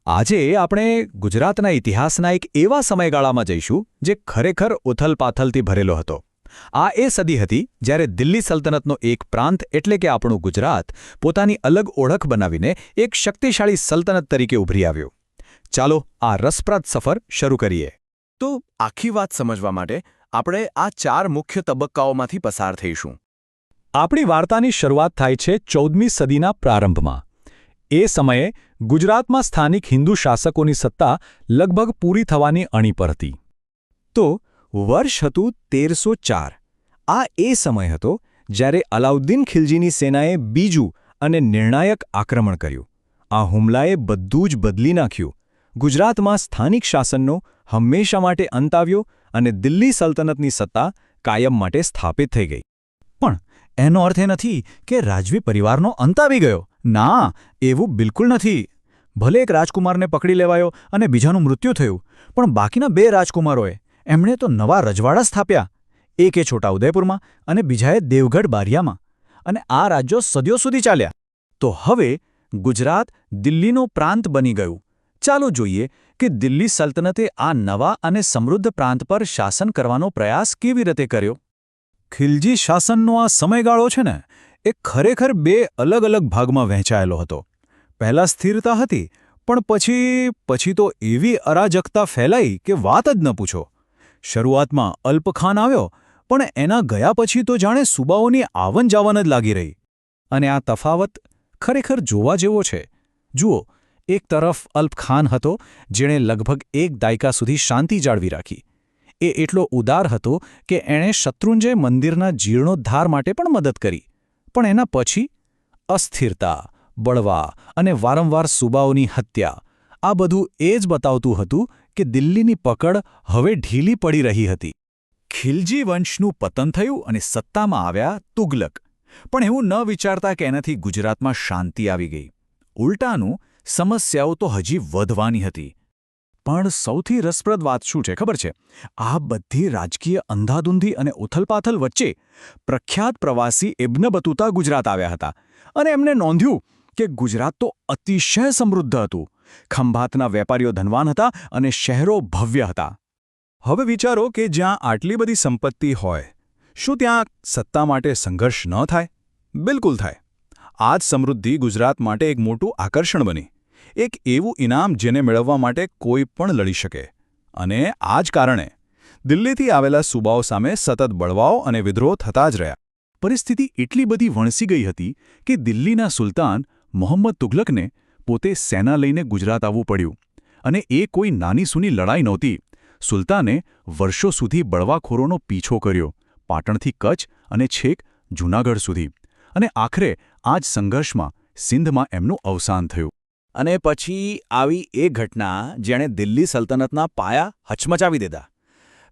આજે આપણે ગુજરાતના ઇતિહાસના એક એવા સમયગાળામાં જઈશું જે ખરેખર ઉથલપાથલથી ભરેલો હતો. આ એ સદી હતી જ્યારે દિલ્હી સલ્તનતનો એક પ્રાંત એટલે કે આપણું ગુજરાત પોતાની અલગ ઓળખ બનાવીને એક શક્તિશાળી સલ્તનત તરીકે ઉભરી આવ્યું. ચાલો આ રસપ્રદ સફર શરૂ કરીએ. તો આખી વાત સમજવા માટે આપણે આ 4 મુખ્ય તબક્કાઓમાંથી પસાર થઈશું. આપણી વાર્તાની શરૂઆત થાય છે 14મી સદીના પ્રારંભમાં. એ સમયે ગુજરાતમાં સ્થાનિક હિન્દુ શાસકોની સત્તા લગભગ પૂરી થવાની અણી પર હતી. તો વર્ષ હતું 1304. આ એ સમય હતો જ્યારે અલાઉદ્દીન ખિલજીની સેનાએ બીજું અને નિર્ણાયક આક્રમણ કર્યું. આ હુમલાએ બધું જ બદલી નાખ્યું. ગુજરાતમાં સ્થાનિક શાસનનો હંમેશા માટે અંત આવ્યો અને દિલ્હી સલ્તનતની સત્તા કાયમ માટે સ્થાપિત થઈ ગઈ. પણ એનો અર્થ એ નથી કે રાજવી પરિવારનો અંત આવી ગયો. ના, એવું બિલકુલ નથી. ભલે એક રાજકુમારને પકડી લેવાયો અને બીજાનું મૃત્યુ થયું, પણ બાકીના 2 રાજકુમારોએ એમણે તો નવા રજવાડા સ્થાપ્યા. એકે છોટાઉદેપુરમાં અને બીજાએ દેવગઢ બારિયામાં. અને આ રાજ્યો સદીઓ સુધી ચાલ્યા. તો હવે ગુજરાત દિલ્હીનો પ્રાંત બની ગયું. ચાલો જોઈએ કે દિલ્હી સલ્તનતે આ નવા અને સમૃદ્ધ પ્રાંત પર શાસન કરવાનો પ્રયાસ કેવી રીતે કર્યો. ખિલજી શાસનનો આ સમયગાળો છે ને, એ ખરેખર 2 અલગ અલગ ભાગમાં વહેંચાયેલો હતો. પહેલાં સ્થિરતા હતી, પણ પછી તો એવી અરાજકતા ફેલાઈ કે વાત જ ન પૂછો. શરૂઆતમાં અલ્પખાન આવ્યો, પણ એના ગયા પછી તો જાણે સુબાઓની આવન જાવન જ લાગી રહી. અને આ તફાવત ખરેખર જોવા જેવો છે. જુઓ, એક તરફ અલ્પખાન હતો જેણે લગભગ 1 દાયકા સુધી શાંતિ જાળવી રાખી. એ એટલો ઉદાર હતો કે એણે શત્રુંજય મંદિરના જીર્ણોદ્ધાર માટે પણ મદદ કરી. પણ એના પછી અસ્થિરતા, બળવા અને વારંવાર સુબાઓની હત્યા, આ બધું એ જ બતાવતું હતું કે દિલ્હીની પકડ હવે ઢીલી પડી રહી હતી. ખિલજી વંશનું પતન થયું અને સત્તામાં આવ્યા તુગલક. પણ એવું ન વિચારતા કે એનાથી ગુજરાતમાં શાંતિ આવી ગઈ. ઉલટાનું, સમસ્યાઓ તો હજી વધવાની હતી. પણ સૌથી રસપ્રદ વાત શું છે ખબર છે? આ બધી રાજકીય અંધાધૂંધી અને ઉથલપાથલ વચ્ચે પ્રખ્યાત પ્રવાસી ઇબ્ન બતુતા ગુજરાત આવ્યા હતા. અને એમણે નોંધ્યું કે ગુજરાત તો અતિશય સમૃદ્ધ હતું. ખંભાતના વેપારીઓ ધનવાન હતા અને શહેરો ભવ્ય હતા. હવે વિચારો કે જ્યાં આટલી બધી સંપત્તિ હોય, શું ત્યાં સત્તા માટે સંઘર્ષ ન થાય? બિલકુલ થાય. આ જ સમૃદ્ધિ ગુજરાત માટે એક મોટું આકર્ષણ બની. એક એવું ઇનામ જેને મેળવવા માટે કોઈ પણ લડી શકે. અને આ જ કારણે દિલ્હીથી આવેલા સુબાઓ સામે સતત બળવાઓ અને વિદ્રોહ થતા જ રહ્યા. પરિસ્થિતિ એટલી બધી વણસી ગઈ હતી કે દિલ્હીના સુલતાન મોહમ્મદ તુગલકને પોતે સેના લઈને ગુજરાત આવવું પડ્યું. અને એ કોઈ નાની સૂની લડાઈ નહોતી. સુલતાને વર્ષો સુધી બળવાખોરોનો પીછો કર્યો, પાટણથી કચ્છ અને છેક જૂનાગઢ સુધી. અને આખરે આ જ સંઘર્ષમાં સિંધમાં એમનું અવસાન થયું. અને પછી આવી એ ઘટના જેણે દિલ્હી સલ્તનતના પાયા હચમચાવી દીધા.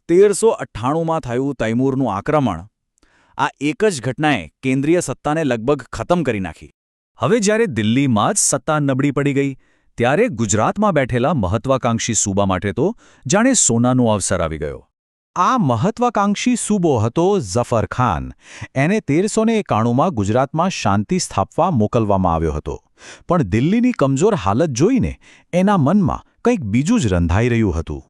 1398માં થયું તૈમૂરનું આક્રમણ. આ એક જ ઘટનાએ કેન્દ્રીય સત્તાને લગભગ ખતમ કરી નાખી. હવે જ્યારે દિલ્હીમાં જ સત્તા નબળી પડી ગઈ, ત્યારે ગુજરાતમાં બેઠેલા મહત્વાકાંક્ષી સૂબા માટે તો જાણે સોનાનો અવસર આવી ગયો. આ મહત્વાકાંક્ષી સૂબો હતો ઝફર ખાન. એને 1391માં ગુજરાતમાં શાંતિ સ્થાપવા મોકલવામાં આવ્યો હતો. પણ દિલ્હીની કમજોર હાલત જોઈને એના મનમાં કંઈક બીજું જ રંધાઈ રહ્યું હતું.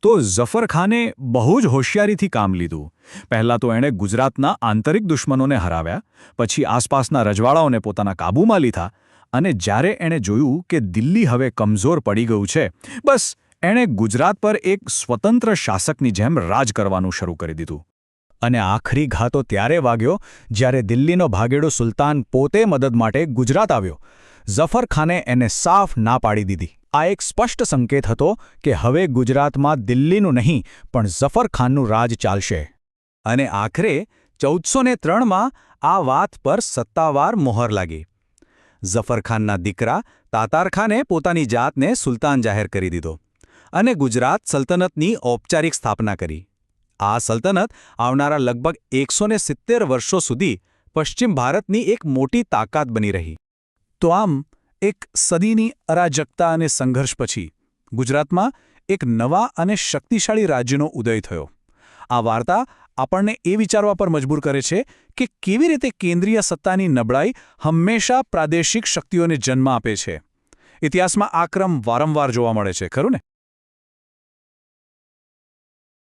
તો ઝફર ખાને બહુ જ હોશિયારીથી કામ લીધું. પહેલાં તો એણે ગુજરાતના આંતરિક દુશ્મનોને હરાવ્યા, પછી આસપાસના રજવાડાઓને પોતાના કાબૂમાં લીધા. અને જ્યારે એણે જોયું કે દિલ્હી હવે કમજોર પડી ગયું છે, બસ એણે ગુજરાત પર એક સ્વતંત્ર શાસકની જેમ રાજ કરવાનું શરૂ કરી દીધું. અને આખરી ઘા તો ત્યારે વાગ્યો જ્યારે દિલ્હીનો ભાગેડો સુલતાન પોતે મદદ માટે ગુજરાત આવ્યો. ઝફર ખાને એને સાફ ના પાડી દીધી. આ એક સ્પષ્ટ સંકેત હતો કે હવે ગુજરાતમાં દિલ્હીનું નહીં પણ ઝફર ખાનનું રાજ ચાલશે. અને આખરે 1403માં આ વાત પર સત્તાવાર મોહર લાગી. ઝફર ખાનના દીકરા તાતાર ખાને પોતાની જાતને સુલતાન જાહેર કરી દીધો અને ગુજરાત સલ્તનતની ઔપચારિક સ્થાપના કરી. આ સલ્તનત આવનારા લગભગ 170 વર્ષો સુધી પશ્ચિમ ભારતની એક મોટી તાકાત બની રહી. તો આમ એક સદીની અરાજકતા અને સંઘર્ષ પછી ગુજરાતમાં એક નવા અને શક્તિશાળી રાજ્યનો ઉદય થયો. આ વાર્તા આપણને એ વિચારવા પર મજબૂર કરે છે કે કેવી રીતે કેન્દ્રીય સત્તાની નબળાઈ હંમેશા પ્રાદેશિક શક્તિઓને જન્મ આપે છે. ઇતિહાસમાં આ ક્રમ વારંવાર જોવા મળે છે ખરું ને